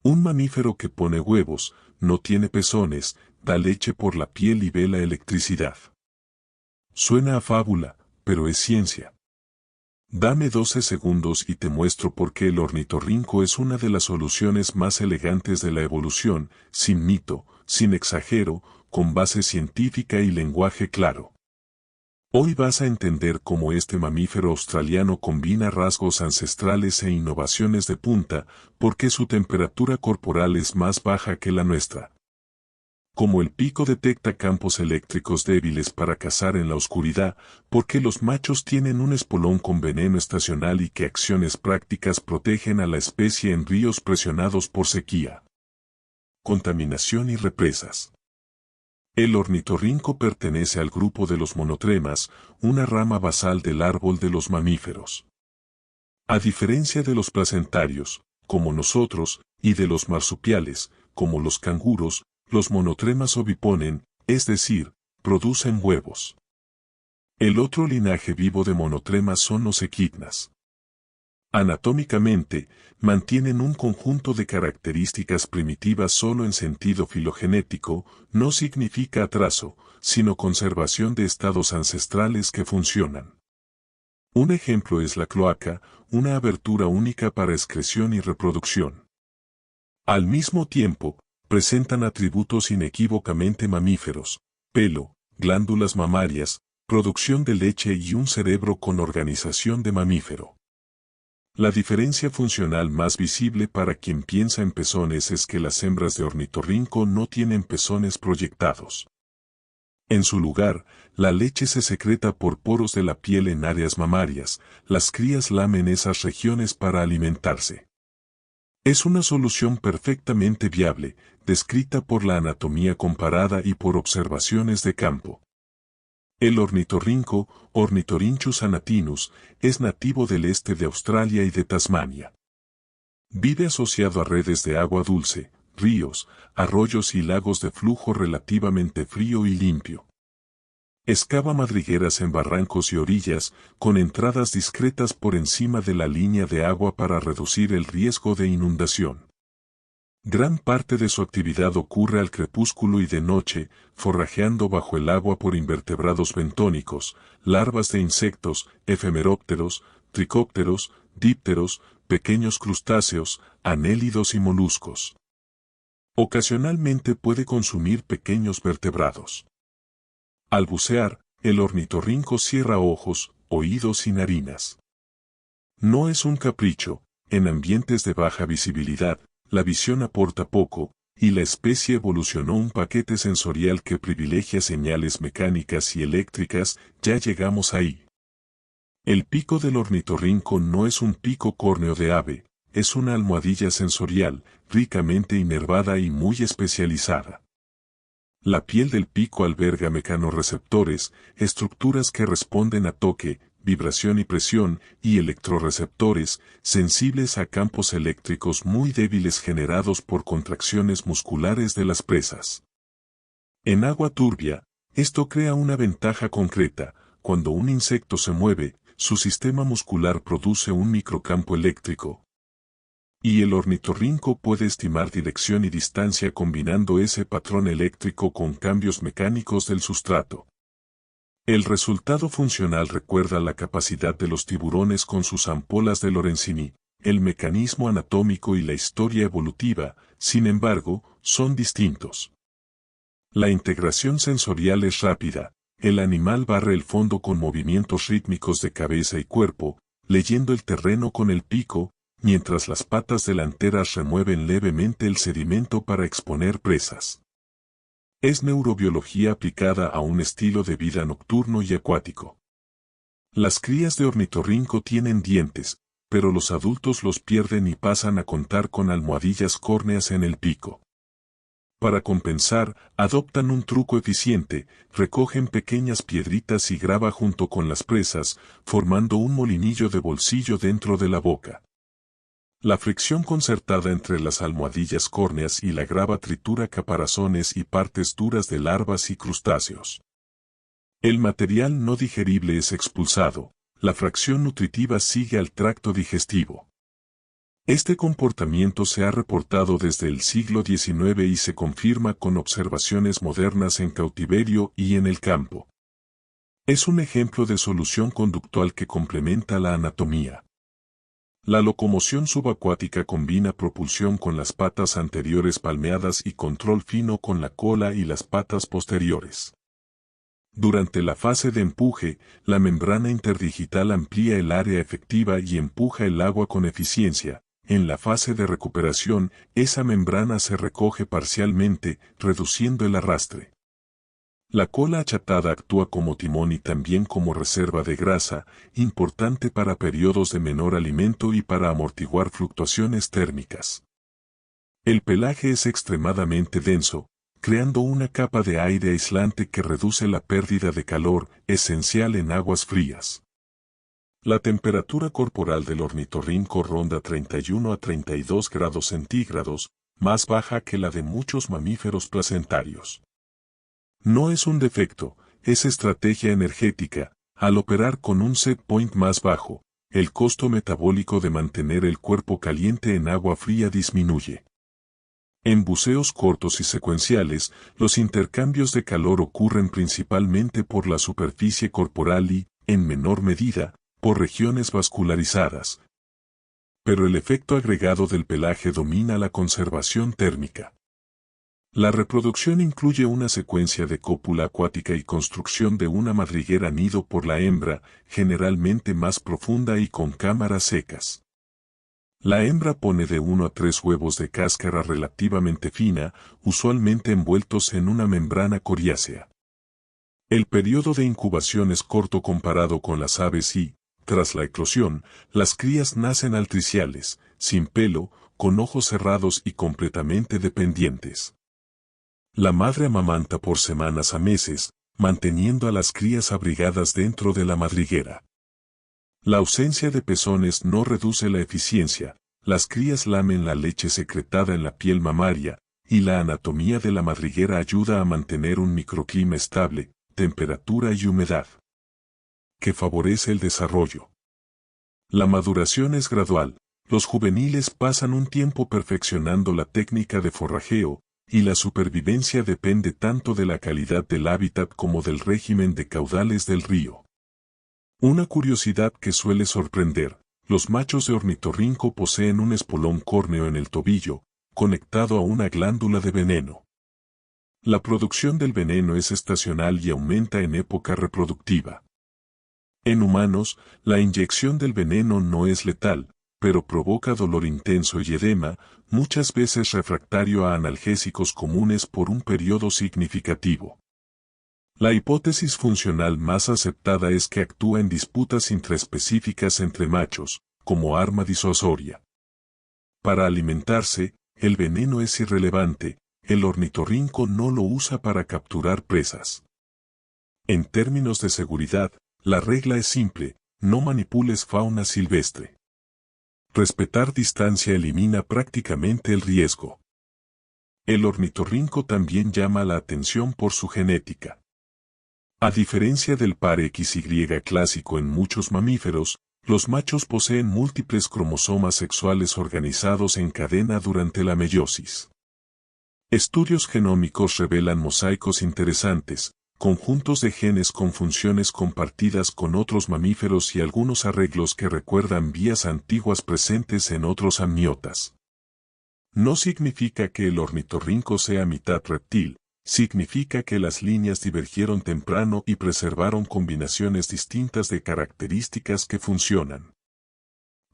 Un mamífero que pone huevos, no tiene pezones, da leche por la piel y ve la electricidad. Suena a fábula, pero es ciencia. Dame 12 segundos y te muestro por qué el ornitorrinco es una de las soluciones más elegantes de la evolución, sin mito, sin exagero, con base científica y lenguaje claro. Hoy vas a entender cómo este mamífero australiano combina rasgos ancestrales e innovaciones de punta, porque su temperatura corporal es más baja que la nuestra. Como el pico detecta campos eléctricos débiles para cazar en la oscuridad, porque los machos tienen un espolón con veneno estacional y qué acciones prácticas protegen a la especie en ríos presionados por sequía, contaminación y represas. El ornitorrinco pertenece al grupo de los monotremas, una rama basal del árbol de los mamíferos. A diferencia de los placentarios, como nosotros, y de los marsupiales, como los canguros, los monotremas oviponen, es decir, producen huevos. El otro linaje vivo de monotremas son los equidnas. Anatómicamente, mantienen un conjunto de características primitivas solo en sentido filogenético, no significa atraso, sino conservación de estados ancestrales que funcionan. Un ejemplo es la cloaca, una abertura única para excreción y reproducción. Al mismo tiempo, presentan atributos inequívocamente mamíferos: pelo, glándulas mamarias, producción de leche y un cerebro con organización de mamífero. La diferencia funcional más visible para quien piensa en pezones es que las hembras de ornitorrinco no tienen pezones proyectados. En su lugar, la leche se secreta por poros de la piel en áreas mamarias, las crías lamen esas regiones para alimentarse. Es una solución perfectamente viable, descrita por la anatomía comparada y por observaciones de campo. El ornitorrinco, Ornitorhynchus anatinus, es nativo del este de Australia y de Tasmania. Vive asociado a redes de agua dulce, ríos, arroyos y lagos de flujo relativamente frío y limpio. Excava madrigueras en barrancos y orillas, con entradas discretas por encima de la línea de agua para reducir el riesgo de inundación. Gran parte de su actividad ocurre al crepúsculo y de noche, forrajeando bajo el agua por invertebrados bentónicos, larvas de insectos, efemerópteros, tricópteros, dípteros, pequeños crustáceos, anélidos y moluscos. Ocasionalmente puede consumir pequeños vertebrados. Al bucear, el ornitorrinco cierra ojos, oídos y narinas. No es un capricho, en ambientes de baja visibilidad, la visión aporta poco, y la especie evolucionó un paquete sensorial que privilegia señales mecánicas y eléctricas. Ya llegamos ahí. El pico del ornitorrinco no es un pico córneo de ave, es una almohadilla sensorial, ricamente inervada y muy especializada. La piel del pico alberga mecanorreceptores, estructuras que responden a toque, vibración y presión, y electroreceptores, sensibles a campos eléctricos muy débiles generados por contracciones musculares de las presas. En agua turbia, esto crea una ventaja concreta: cuando un insecto se mueve, su sistema muscular produce un microcampo eléctrico. Y el ornitorrinco puede estimar dirección y distancia combinando ese patrón eléctrico con cambios mecánicos del sustrato. El resultado funcional recuerda la capacidad de los tiburones con sus ampolas de Lorenzini. El mecanismo anatómico y la historia evolutiva, sin embargo, son distintos. La integración sensorial es rápida. El animal barre el fondo con movimientos rítmicos de cabeza y cuerpo, leyendo el terreno con el pico, mientras las patas delanteras remueven levemente el sedimento para exponer presas. Es neurobiología aplicada a un estilo de vida nocturno y acuático. Las crías de ornitorrinco tienen dientes, pero los adultos los pierden y pasan a contar con almohadillas córneas en el pico. Para compensar, adoptan un truco eficiente: recogen pequeñas piedritas y grava junto con las presas, formando un molinillo de bolsillo dentro de la boca. La fricción concertada entre las almohadillas córneas y la grava tritura caparazones y partes duras de larvas y crustáceos. El material no digerible es expulsado, la fracción nutritiva sigue al tracto digestivo. Este comportamiento se ha reportado desde el siglo XIX y se confirma con observaciones modernas en cautiverio y en el campo. Es un ejemplo de solución conductual que complementa la anatomía. La locomoción subacuática combina propulsión con las patas anteriores palmeadas y control fino con la cola y las patas posteriores. Durante la fase de empuje, la membrana interdigital amplía el área efectiva y empuja el agua con eficiencia. En la fase de recuperación, esa membrana se recoge parcialmente, reduciendo el arrastre. La cola achatada actúa como timón y también como reserva de grasa, importante para periodos de menor alimento y para amortiguar fluctuaciones térmicas. El pelaje es extremadamente denso, creando una capa de aire aislante que reduce la pérdida de calor, esencial en aguas frías. La temperatura corporal del ornitorrinco ronda 31 a 32 grados centígrados, más baja que la de muchos mamíferos placentarios. No es un defecto, es estrategia energética. Al operar con un set point más bajo, el costo metabólico de mantener el cuerpo caliente en agua fría disminuye. En buceos cortos y secuenciales, los intercambios de calor ocurren principalmente por la superficie corporal y, en menor medida, por regiones vascularizadas. Pero el efecto agregado del pelaje domina la conservación térmica. La reproducción incluye una secuencia de cópula acuática y construcción de una madriguera nido por la hembra, generalmente más profunda y con cámaras secas. La hembra pone de 1 a 3 huevos de cáscara relativamente fina, usualmente envueltos en una membrana coriácea. El periodo de incubación es corto comparado con las aves y, tras la eclosión, las crías nacen altriciales, sin pelo, con ojos cerrados y completamente dependientes. La madre amamanta por semanas a meses, manteniendo a las crías abrigadas dentro de la madriguera. La ausencia de pezones no reduce la eficiencia, las crías lamen la leche secretada en la piel mamaria, y la anatomía de la madriguera ayuda a mantener un microclima estable, temperatura y humedad, que favorece el desarrollo. La maduración es gradual, los juveniles pasan un tiempo perfeccionando la técnica de forrajeo, y la supervivencia depende tanto de la calidad del hábitat como del régimen de caudales del río. Una curiosidad que suele sorprender, los machos de ornitorrinco poseen un espolón córneo en el tobillo, conectado a una glándula de veneno. La producción del veneno es estacional y aumenta en época reproductiva. En humanos, la inyección del veneno no es letal, pero provoca dolor intenso y edema, muchas veces refractario a analgésicos comunes por un periodo significativo. La hipótesis funcional más aceptada es que actúa en disputas intraespecíficas entre machos, como arma disuasoria. Para alimentarse, el veneno es irrelevante, el ornitorrinco no lo usa para capturar presas. En términos de seguridad, la regla es simple, no manipules fauna silvestre. Respetar distancia elimina prácticamente el riesgo. El ornitorrinco también llama la atención por su genética. A diferencia del par XY clásico en muchos mamíferos, los machos poseen múltiples cromosomas sexuales organizados en cadena durante la meiosis. Estudios genómicos revelan mosaicos interesantes, conjuntos de genes con funciones compartidas con otros mamíferos y algunos arreglos que recuerdan vías antiguas presentes en otros amniotas. No significa que el ornitorrinco sea mitad reptil, significa que las líneas divergieron temprano y preservaron combinaciones distintas de características que funcionan.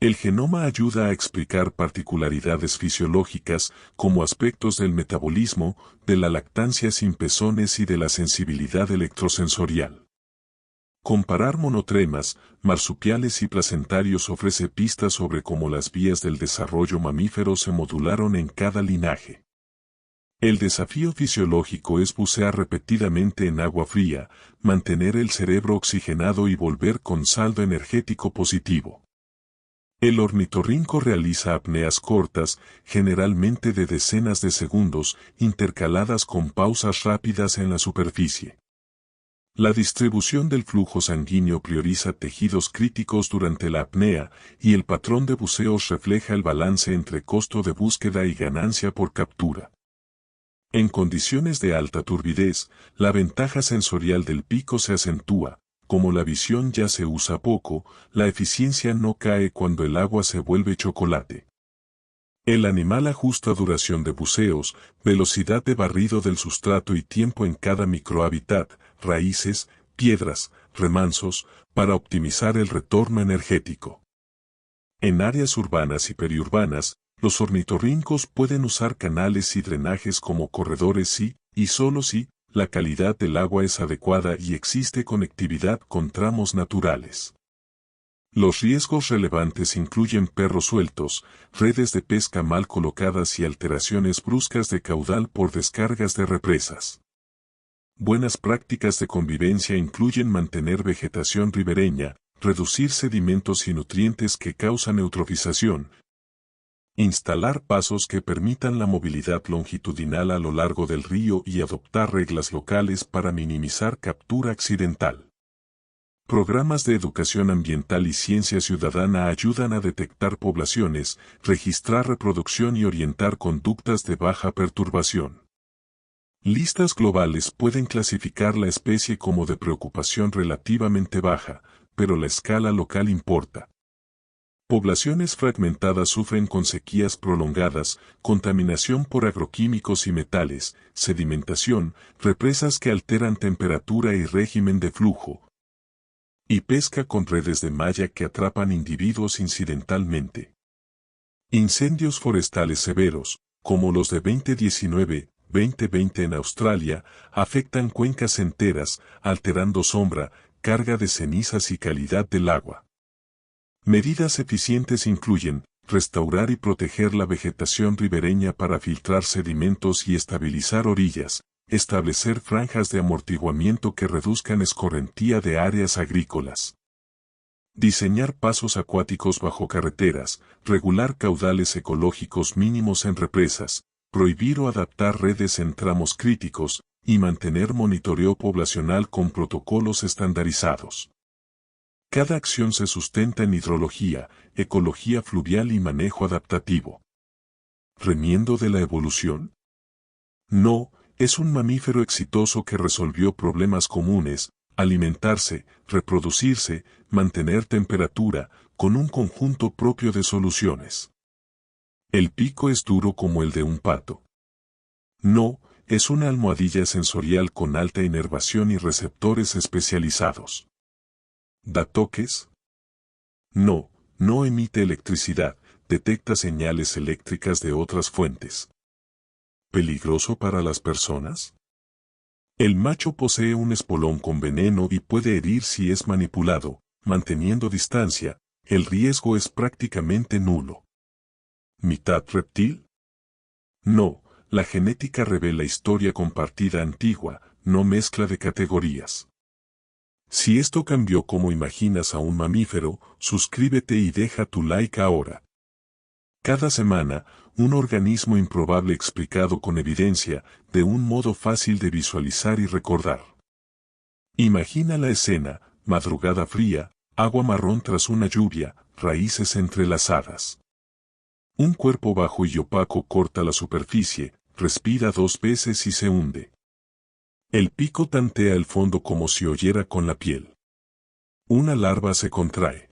El genoma ayuda a explicar particularidades fisiológicas, como aspectos del metabolismo, de la lactancia sin pezones y de la sensibilidad electrosensorial. Comparar monotremas, marsupiales y placentarios ofrece pistas sobre cómo las vías del desarrollo mamífero se modularon en cada linaje. El desafío fisiológico es bucear repetidamente en agua fría, mantener el cerebro oxigenado y volver con saldo energético positivo. El ornitorrinco realiza apneas cortas, generalmente de decenas de segundos, intercaladas con pausas rápidas en la superficie. La distribución del flujo sanguíneo prioriza tejidos críticos durante la apnea y el patrón de buceos refleja el balance entre costo de búsqueda y ganancia por captura. En condiciones de alta turbidez, la ventaja sensorial del pico se acentúa. Como la visión ya se usa poco, la eficiencia no cae cuando el agua se vuelve chocolate. El animal ajusta duración de buceos, velocidad de barrido del sustrato y tiempo en cada microhábitat, raíces, piedras, remansos, para optimizar el retorno energético. En áreas urbanas y periurbanas, los ornitorrincos pueden usar canales y drenajes como corredores si, y solo si, la calidad del agua es adecuada y existe conectividad con tramos naturales. Los riesgos relevantes incluyen perros sueltos, redes de pesca mal colocadas y alteraciones bruscas de caudal por descargas de represas. Buenas prácticas de convivencia incluyen mantener vegetación ribereña, reducir sedimentos y nutrientes que causan eutrofización, instalar pasos que permitan la movilidad longitudinal a lo largo del río y adoptar reglas locales para minimizar captura accidental. Programas de educación ambiental y ciencia ciudadana ayudan a detectar poblaciones, registrar reproducción y orientar conductas de baja perturbación. Listas globales pueden clasificar la especie como de preocupación relativamente baja, pero la escala local importa. Poblaciones fragmentadas sufren con sequías prolongadas, contaminación por agroquímicos y metales, sedimentación, represas que alteran temperatura y régimen de flujo, y pesca con redes de malla que atrapan individuos incidentalmente. Incendios forestales severos, como los de 2019-2020 en Australia, afectan cuencas enteras, alterando sombra, carga de cenizas y calidad del agua. Medidas eficientes incluyen restaurar y proteger la vegetación ribereña para filtrar sedimentos y estabilizar orillas, establecer franjas de amortiguamiento que reduzcan escorrentía de áreas agrícolas. Diseñar pasos acuáticos bajo carreteras, regular caudales ecológicos mínimos en represas, prohibir o adaptar redes en tramos críticos, y mantener monitoreo poblacional con protocolos estandarizados. Cada acción se sustenta en hidrología, ecología fluvial y manejo adaptativo. ¿Remiendo de la evolución? No. Es un mamífero exitoso que resolvió problemas comunes, alimentarse, reproducirse, mantener temperatura, con un conjunto propio de soluciones. ¿El pico es duro como el de un pato? No, es una almohadilla sensorial con alta inervación y receptores especializados. ¿Da toques? No, no emite electricidad, detecta señales eléctricas de otras fuentes. ¿Peligroso para las personas? El macho posee un espolón con veneno y puede herir si es manipulado, manteniendo distancia, el riesgo es prácticamente nulo. ¿Mitad reptil? No, la genética revela historia compartida antigua, no mezcla de categorías. Si esto cambió como imaginas a un mamífero, suscríbete y deja tu like ahora. Cada semana, un organismo improbable explicado con evidencia, de un modo fácil de visualizar y recordar. Imagina la escena, madrugada fría, agua marrón tras una lluvia, raíces entrelazadas. Un cuerpo bajo y opaco corta la superficie, respira 2 veces y se hunde. El pico tantea el fondo como si oyera con la piel. Una larva se contrae.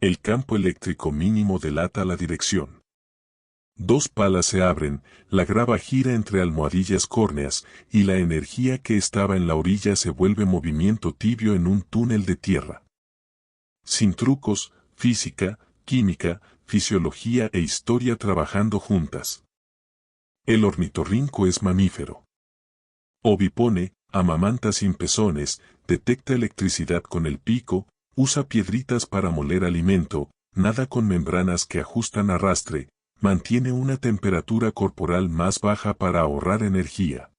El campo eléctrico mínimo delata la dirección. 2 palas se abren, la grava gira entre almohadillas córneas, y la energía que estaba en la orilla se vuelve movimiento tibio en un túnel de tierra. Sin trucos, física, química, fisiología e historia trabajando juntas. El ornitorrinco es mamífero. Ovipone, amamanta sin pezones, detecta electricidad con el pico, usa piedritas para moler alimento, nada con membranas que ajustan arrastre, mantiene una temperatura corporal más baja para ahorrar energía.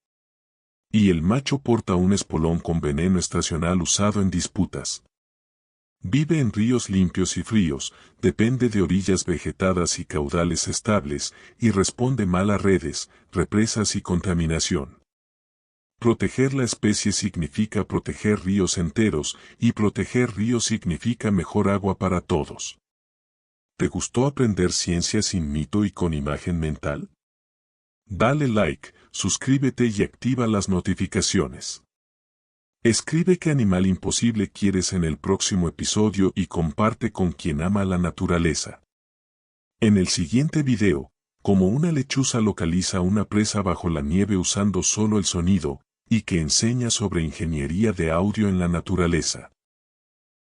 Y el macho porta un espolón con veneno estacional usado en disputas. Vive en ríos limpios y fríos, depende de orillas vegetadas y caudales estables, y responde mal a redes, represas y contaminación. Proteger la especie significa proteger ríos enteros, y proteger ríos significa mejor agua para todos. ¿Te gustó aprender ciencia sin mito y con imagen mental? Dale like, suscríbete y activa las notificaciones. Escribe qué animal imposible quieres en el próximo episodio y comparte con quien ama la naturaleza. En el siguiente video, cómo una lechuza localiza una presa bajo la nieve usando solo el sonido, y que enseña sobre ingeniería de audio en la naturaleza.